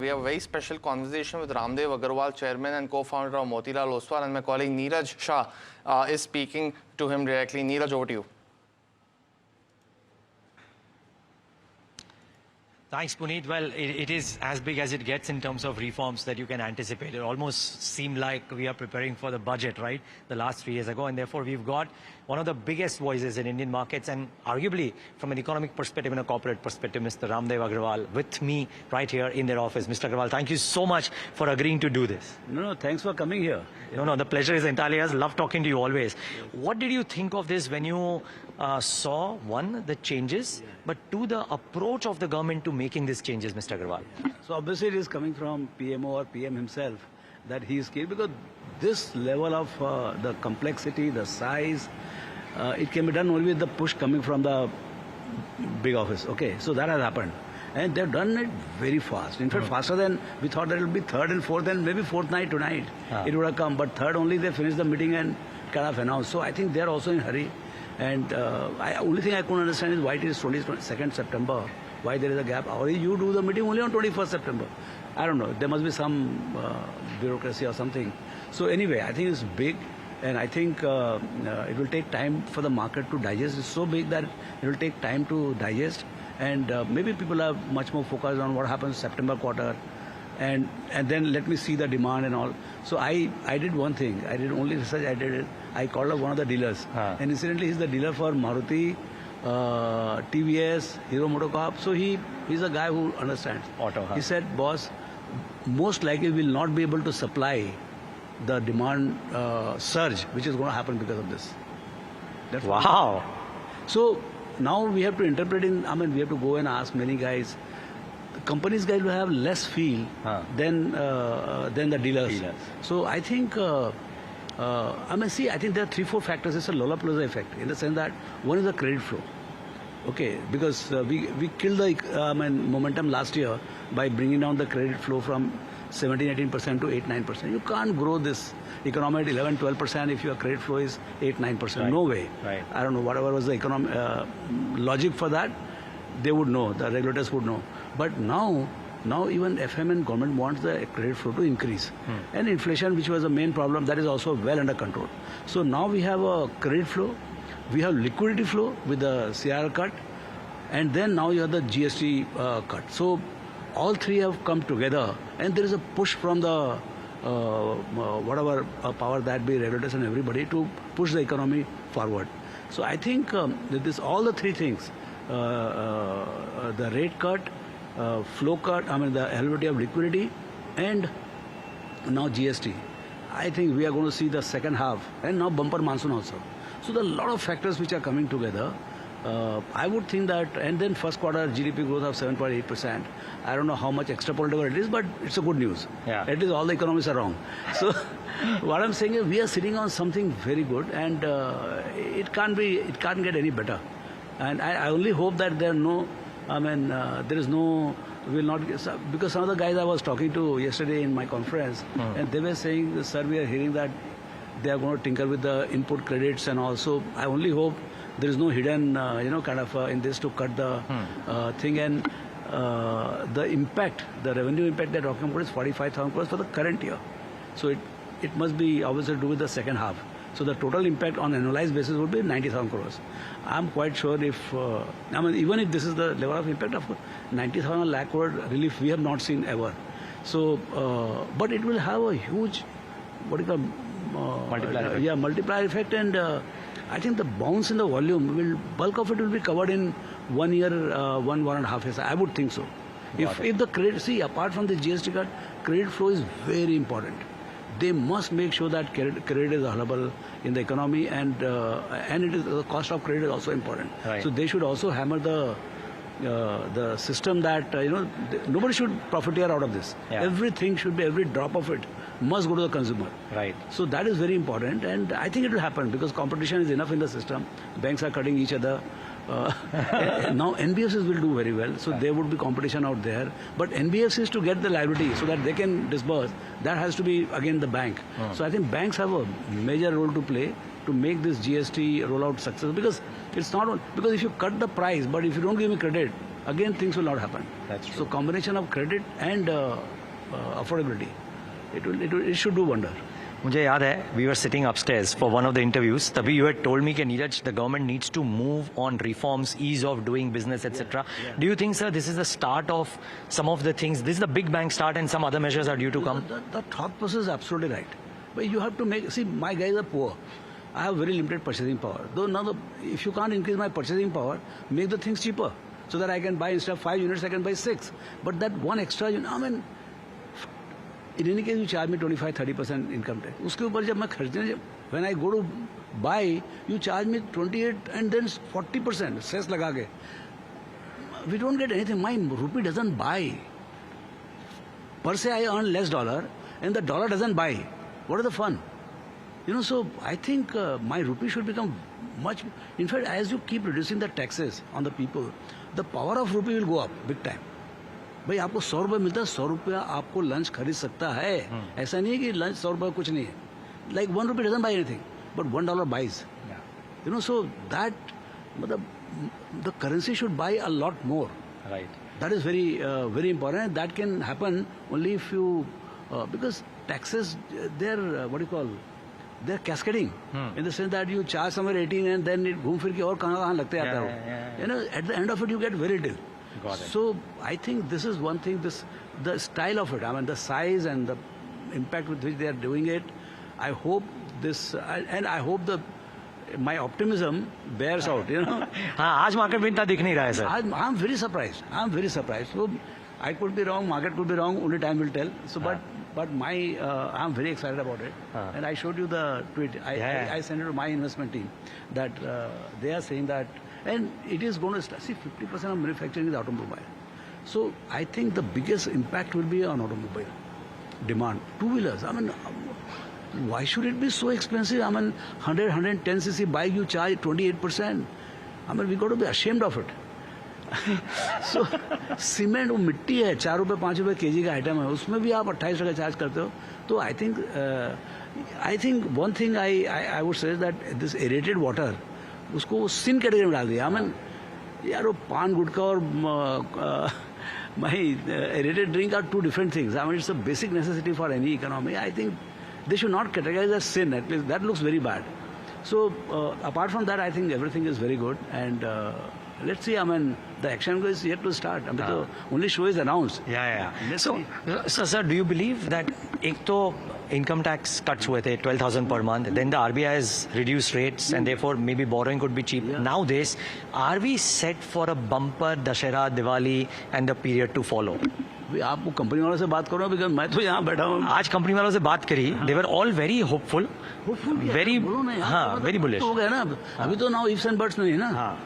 We have a very special conversation with Raamdeo Agrawal, chairman and co-founder of Motilal Oswal, and my colleague Neeraj Shah is speaking to him directly. Neeraj, over to you. Thanks, Puneet. Well, it is as big as it gets in terms of reforms that you can anticipate. It almost seemed like we are preparing for the budget, right, the last 3 years ago, and therefore we've got one of the biggest voices in Indian markets, and arguably from an economic perspective and a corporate perspective, Mr. Raamdeo Agrawal, with me right here in their office. Mr. Agrawal, thank you so much for agreeing to do this. No, thanks for coming here. No, the pleasure is entirely ours. Love talking to you always. What did you think of this when you saw, one, the changes, but two, the approach of the government to making these changes, Mr. Agrawal? So obviously it is coming from PMO or PM himself that he is keen, because this level of the complexity, the size, it can be done only with the push coming from the big office. Okay, so that has happened. And they've done it very fast. In fact, faster than we thought that it would be third and fourth, and maybe fourth night tonight it would have come. But third only they finished the meeting and kind of announced. So I think they're also in a hurry. And only thing I couldn't understand is why it is 22nd September, why there is a gap. Or you do the meeting only on 21st September. I don't know. There must be some bureaucracy or something. So anyway, I think it's big. And I think it will take time for the market to digest. It's so big that it will take time to digest. And maybe people are much more focused on what happens September quarter. And then let me see the demand and all. So I did one thing. I did only research. I called up one of the dealers. And incidentally, he's the dealer for Maruti, TVS, Hero Motocorp. So he's a guy who understands. Auto. He said, boss, most likely will not be able to supply the demand surge, which is going to happen because of this. That's wow. So now we have to interpret we have to go and ask many guys. The companies guys will have less feel than the dealers. So I think, I think there are 3-4 factors. It's a Lollapalooza effect in the sense that one is the credit flow. Okay, because we killed the momentum last year by bringing down the credit flow from 17-18% to 8-9%. You can't grow this economy at 11-12% if your credit flow is 8-9%. Right. No way. Right. I don't know, whatever was the economic logic for that, they would know, the regulators would know. But now even FM and government wants the credit flow to increase. And inflation, which was the main problem, that is also well under control. So now we have a credit flow, we have liquidity flow with the CR cut, and then now you have the GST cut. So all three have come together, and there is a push from the whatever power that be, regulators and everybody, to push the economy forward. So I think that all the three things, the rate cut, flow cut, the availability of liquidity, and now GST. I think we are going to see the second half, and now bumper monsoon also. So there are a lot of factors which are coming together. I would think that, and then first quarter GDP growth of 7.8%. I don't know how much extrapolatable it is, but it's a good news. Yeah. At least all the economists are wrong. So what I'm saying is we are sitting on something very good, and it can't get any better. And I only hope that there are no, there is no, will not get, because some of the guys I was talking to yesterday in my conference, and they were saying, sir, we are hearing that they are going to tinker with the input credits and also. I only hope there is no hidden, in this to cut the thing. And the impact, the revenue impact they're talking about is 45,000 crores for the current year. So it must be obviously to do with the second half. So the total impact on annualized basis would be 90,000 crores. I'm quite sure if, even if this is the level of impact, of course, 90,000 lakh crore relief we have not seen ever. So, but it will have a huge, multiplier effect, and I think the bounce in the volume bulk of it will be covered in 1 year, 1.5 years. I would think so. If the credit, apart from the GST cut, credit flow is very important. They must make sure that credit is available in the economy, and it is, the cost of credit is also important. Right. So they should also hammer the system that nobody should profiteer out of this. Yeah. Everything should be, every drop of it must go to the consumer. Right. So that is very important, and I think it will happen because competition is enough in the system. Banks are cutting each other. Now NBFCs will do very well, so there would be competition out there. But NBFCs, to get the liability so that they can disburse, that has to be again the bank. So I think banks have a major role to play to make this GST rollout successful, because it's not, because if you cut the price, but if you don't give me credit, again things will not happen. That's true. So combination of credit and affordability, it should do wonder. मुझे याद है we were sitting upstairs for one of the interviews. तभी you had told me कि Neeraj, the government needs to move on reforms, ease of doing business, etc. Do you think, sir, this is the start of some of the things? This is the big bang start, and some other measures are due to come. The thought process is absolutely right. But you have to make. See, my guys are poor. I have very limited purchasing power. Though now, if you can't increase my purchasing power, make the things cheaper so that I can buy instead of 5 units, I can buy 6. But that one extra unit, I mean. In any case, you charge me 25-30% income tax. उसके ऊपर जब मैं खर्चने, when I go to buy, you charge me 28 and then 40% cess लगा के. We don't get anything. My rupee doesn't buy. Per se, I earn less dollar, and the dollar doesn't buy. What is the fun? You know, so I think my rupee should become much. In fact, as you keep reducing the taxes on the people, the power of rupee will go up big time. भाई आपको 100 रुपये मिलता है, 100 रुपया आपको lunch खरीद सकता है. ऐसा नहीं है कि लंच 100 रुपये कुछ नहीं है. Like 1 rupee doesn't buy anything, but $1 buys. You know, so that the currency should buy a lot more. Right. That is very very important. And that can happen only if you because taxes they're what do you call? They're cascading in the sense that you charge somewhere 18 and then it घूम फिर के और कहाँ लगते आता है. You know, at the end of it you get very little. Got it. So I think this is one thing. The style of it. I mean, the size and the impact with which they are doing it. I hope this, and I hope my optimism bears out. You know. हाँ, आज market में इतना दिख नहीं रहा है, sir. I'm very surprised. I'm very surprised. So I could be wrong. Market could be wrong. Only time will tell. So, but my I'm very excited about it. And I showed you the tweet. I sent it to my investment team that they are saying that. And it is going to start. See, 50% of manufacturing is automobile. So I think the biggest impact will be on automobile demand. Two-wheelers. I mean, why should it be so expensive? I mean, 110cc bike you charge 28%. I mean, we got to be ashamed of it. So cement वो मिट्टी है, 4 रुपए 5 रुपए KG का item है, उसमें भी आप 28 टका चार्ज करते हो. तो I think one thing I would say is that this aerated water उसको sin कैटेगरी में डाल दिया. I mean, यार वो पान गुटखा और my aerated drink are two different things. I mean, it's a basic necessity for any economy. I think they should not categorize as sin. At least that looks very bad. So apart from that, I think everything is very good. And let's see. I mean, the action is yet to start. I mean, the only show is announced. Yeah. So, sir, do you believe that एक तो income tax cuts हुए थे 12,000 per month, then the RBI has reduced rates and therefore maybe borrowing could be cheap. Nowadays, are we set for a bumper Dashera, Diwali and the period to follow? आपको company वालों से बात करो because मैं तो यहाँ बैठा हूँ. आज कंपनी वालों से बात करी, they were all very hopeful, very very bullish. हो गया ना. अभी तो now ifs and buts नहीं है ना.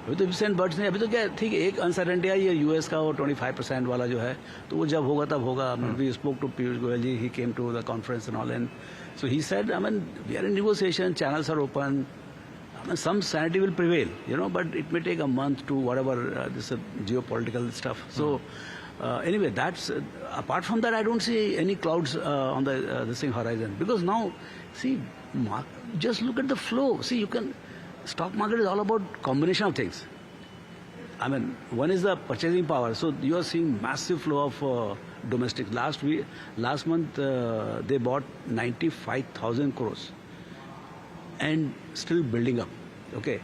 अभी तो ifs and buts नहीं. अभी तो क्या ठीक है, एक अनसर्टेनिटी है ये यूएस का, वो 25% वाला जो है, तो वो जब होगा तब होगा. We spoke to Piyush Goyal ji, he came to the conference and all, and so he said, I mean, we are in negotiation, channels are open. I mean, some sanity will prevail, you know, but it may take a month to whatever this geopolitical stuff. So anyway, that's apart from that, I don't see any clouds on the this thing horizon, because now see, just look at the flow. See, you can. Stock market is all about combination of things. I mean, one is the purchasing power. So you are seeing massive flow of domestic. Last month, they bought 95,000 crores and still building up. Okay,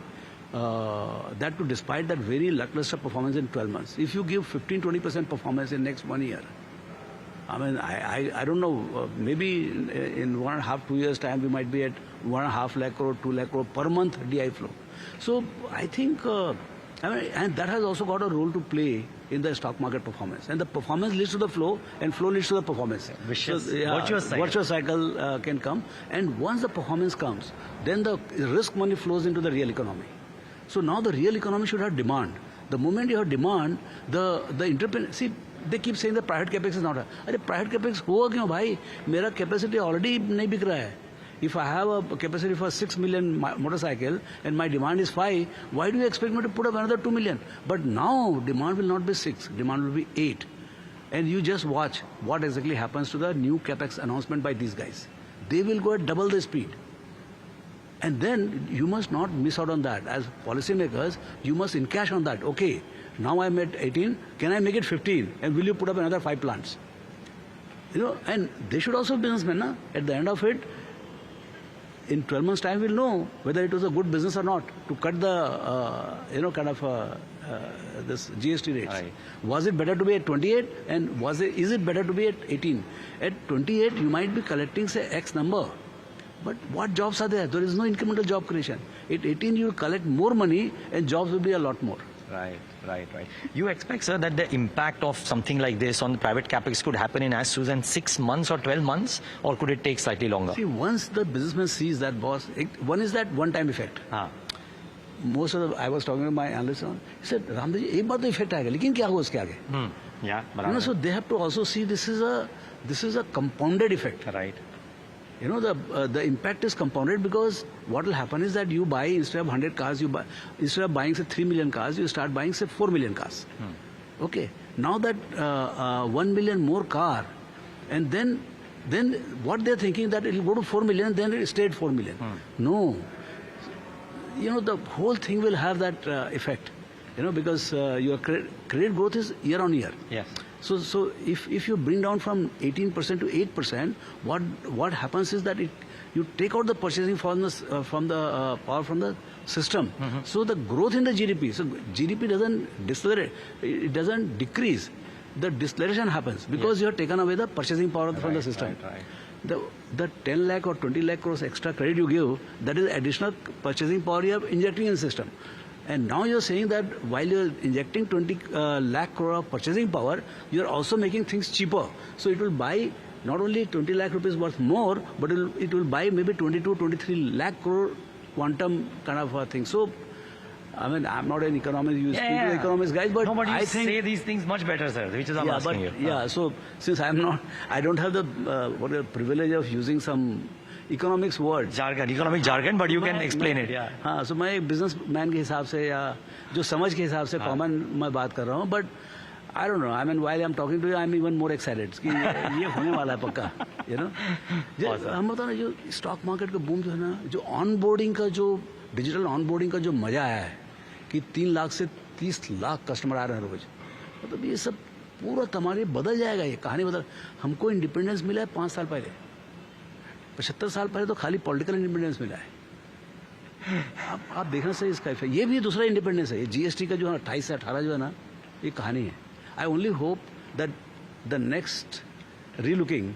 that too, despite that very lackluster performance in 12 months. If you give 15-20% performance in next 1 year, I mean, I don't know, maybe in 1.5, 2 years time we might be at 1.5 lakh crore, 2 lakh crore per month DI flow. So I think, I mean, and that has also got a role to play in the stock market performance. And the performance leads to the flow, and flow leads to the performance. Vicious, virtuous cycle can come. And once the performance comes, then the risk money flows into the real economy. So now the real economy should have demand. The moment you have demand, the entrepreneur, see, they keep saying that private capex is not a. अरे private capex होगा क्यों भाई? मेरा capacity already नहीं बिक रहा है. If I have a capacity for 6 million motorcycle and my demand is 5, why do you expect me to put up another 2 million? But now demand will not be 6, demand will be 8. And you just watch what exactly happens to the new capex announcement by these guys. They will go at double the speed. And then you must not miss out on that. As policymakers, you must encash on that. Okay, Now I'm at 18. Can I make it 15? And will you put up another 5 plants? You know, and they should also be businessmen. Na? At the end of it, in 12 months' time, we'll know whether it was a good business or not to cut the, this GST rates. Right. Was it better to be at 28? And is it better to be at 18? At 28, you might be collecting, say, X number. But what jobs are there? There is no incremental job creation. At 18, you will collect more money and jobs will be a lot more. Right. You expect, sir, that the impact of something like this on the private capex could happen in as soon as 6 months or 12 months, or could it take slightly longer? See, once the businessman sees that, boss, one is that one-time effect. Most of I was talking to my analyst, he said, Raamdeo ji, एक बार तो effect आएगा, लेकिन क्या होगा उसके आगे? Yeah, you know, so they have to also see this is a compounded effect. Right. You know, the impact is compounded because what will happen is that you buy, instead of 100 cars, instead of buying, say, 3 million cars, you start buying, say, 4 million cars. Okay. Now that 1 million more car, and then what they're thinking that it will go to 4 million, then it stayed 4 million. No. You know, the whole thing will have that effect. You know, because your credit growth is year on year. Yes. So if you bring down from 18% to 8%, what happens is that you take out the purchasing from the power from the system. So the growth in the GDP, so GDP doesn't decelerate, it doesn't decrease. The deceleration happens because you have taken away the purchasing power from the system. Right. The 10 lakh or 20 lakh crores extra credit you give, that is additional purchasing power you are injecting in the system. And now you're saying that while you're injecting 20 lakh crore of purchasing power, you're also making things cheaper. So it will buy not only 20 lakh rupees worth more, but it will buy maybe 22, 23 lakh crore quantum kind of a thing. So, I mean, I'm not an economist, you speak to the economist guys, but no, but you I think... say these things much better, sir, which is I'm asking you. Yeah, so since I don't have the privilege of using some economics words. Economic jargon, but you can explain it. Yeah. हाँ, so मैं एक businessman के हिसाब से या जो समझ के हिसाब से common मैं बात कर रहा हूँ, but I don't know. I mean, while I'm talking to you, I'm even more excited कि ये होने वाला है पक्का, you know. हम बताओ ना जो stock market का boom जो है ना, जो onboarding का जो digital onboarding का जो मजा आया है कि 3 लाख से 30 लाख कस्टमर आ रहे हैं रोज, मतलब ये सब पूरा तुम्हारे बदल जाएगा, ये कहानी बदल. हमको इंडिपेंडेंस मिला है 5 साल पहले, 75 साल पहले तो खाली पॉलिटिकल इंडिपेंडेंस मिला है. आप देखना सही इसका इफेक्ट. ये भी दूसरा इंडिपेंडेंस है. ये जीएसटी का जो है 28 से 18 जो है ना, ये कहानी है. I only hope that the next relooking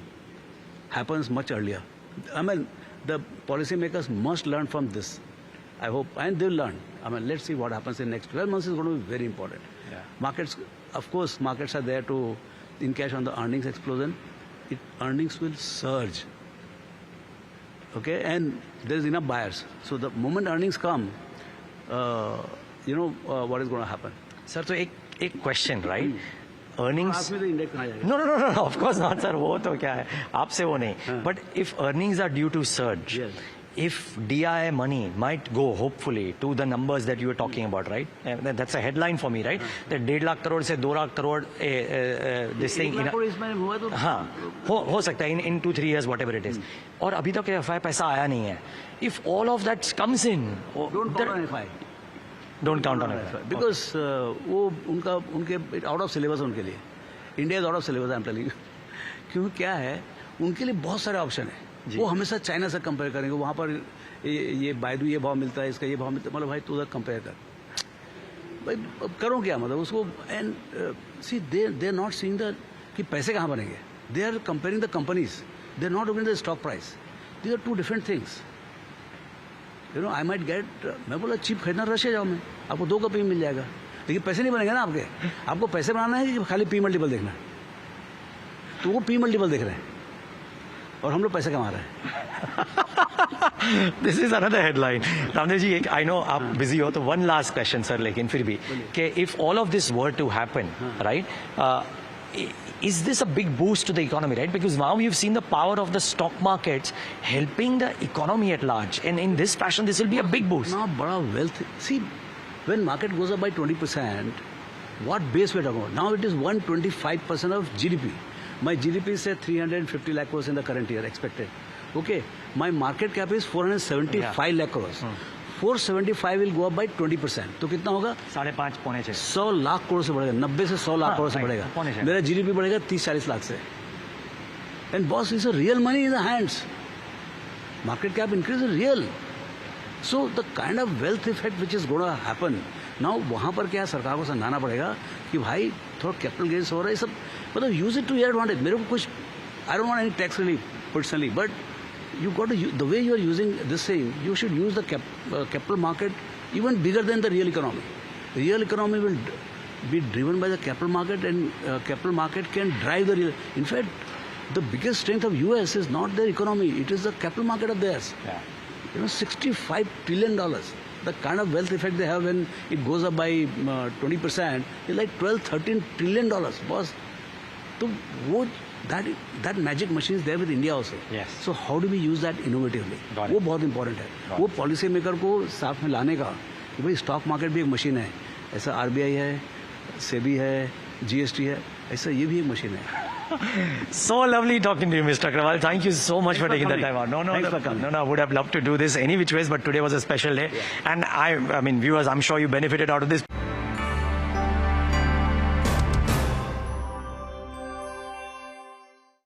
happens much earlier. I mean the policy makers must learn from this. I hope, and they'll learn. I mean, let's see what happens in the next 12 months is going to be very important. Yeah. Markets, of course, markets are there to encash on the earnings explosion. Earnings will surge. Okay, and there's enough buyers. So the moment earnings come, you know what is going to happen. Sir, so एक question, right? Earnings. Ask me the index कहाँ जाएगा? No, of course not, sir. वो तो क्या है? आपसे वो नहीं. But if earnings are due to surge. Yes. If DI money might go, hopefully, to the numbers that you were talking about, right? That's a headline for me, right? That 1.5 lakh crore से 2 lakh crore this thing. हाँ, हो सकता है in 2-3 years, whatever it is. और अभी तक FI पैसा आया नहीं है. If all of that comes in, don't count on FI. Don't count on FI. Because वो उनके out of syllabus उनके लिए. India is out of syllabus, I'm telling you. क्योंकि क्या है, उनके लिए बहुत सारे ऑप्शन है. वो हमेशा चाइना से कंपेयर करेंगे. वहाँ पर ये बायदू ये भाव मिलता है, इसका ये भाव मिलता है. मतलब भाई तू उधर कंपेयर कर, भाई अब करो क्या, मतलब उसको. And see they are not seeing the कि पैसे कहाँ बनेंगे. They are comparing the companies. They are not looking the stock price. These are 2 different things. You know, I might get, मैं बोला चीप खरीदना रशिया जाओ, मैं आपको 2 का पी मिल जाएगा, लेकिन पैसे नहीं बनेंगे ना आपके. आपको पैसे बनाना है कि खाली पी मल्टीपल देखना है. तो वो पी मल्टीपल देख रहे हैं और हम लोग पैसे कमा रहे हैं. This is another headline. Ramdev ji, I know आप बिजी हो, तो वन लास्ट क्वेश्चन सर, लेकिन फिर भी कि if all of this were to happen, right, is this a big boost to the economy, right? Because now we've seen the power of the stock markets helping the economy at large, and in this fashion this will be a big boost. Now bada wealth. See, when market goes up by 20%, what base we're talking about? Now it is 125% of GDP. My GDP is say 350 lakh crores in the current year expected. Okay, my market cap is 475 lakh crores. 475 will go up by 20%. तो कितना होगा? 5.5 पौने 6 100 लाख करोड़ से बढ़ेगा, 90 से 100 लाख करोड़ से बढ़ेगा. मेरा GDP बढ़ेगा 30-40 लाख से. And boss, is a real money in the hands. Market cap increase is real. So the kind of wealth effect which is going to happen. Now वहाँ पर क्या है, सरकार को समझाना पड़ेगा कि भाई थोड़ा कैपिटल गेन्स हो रहा है, सब मतलब use it to your advantage. मेरे को कुछ, I don't want any tax relief personally, but you got to the way you are using this thing, you should use the capital market even bigger than the real economy. The real economy will be driven by the capital market, and capital market can drive the real. In fact, the biggest strength of US is not their economy, it is the capital market of theirs. Yeah. You know, $65 trillion. The kind of wealth effect they have when it goes up by 20% is like $12-13 trillion, boss. So that magic machine is there with India also. Yes. So how do we use that innovatively? वो बहुत important है. वो policy maker को साथ में लाने का कि भाई stock market भी एक machine है. ऐसा RBI है, SEBI है, GST है. ऐसा ये भी एक machine है. So lovely talking to you, Mr. Agrawal. Thank you so much for taking the time out. Thanks for coming. No, I would have loved to do this any which ways, but today was a special day. And I mean, viewers, I'm sure you benefited out of this.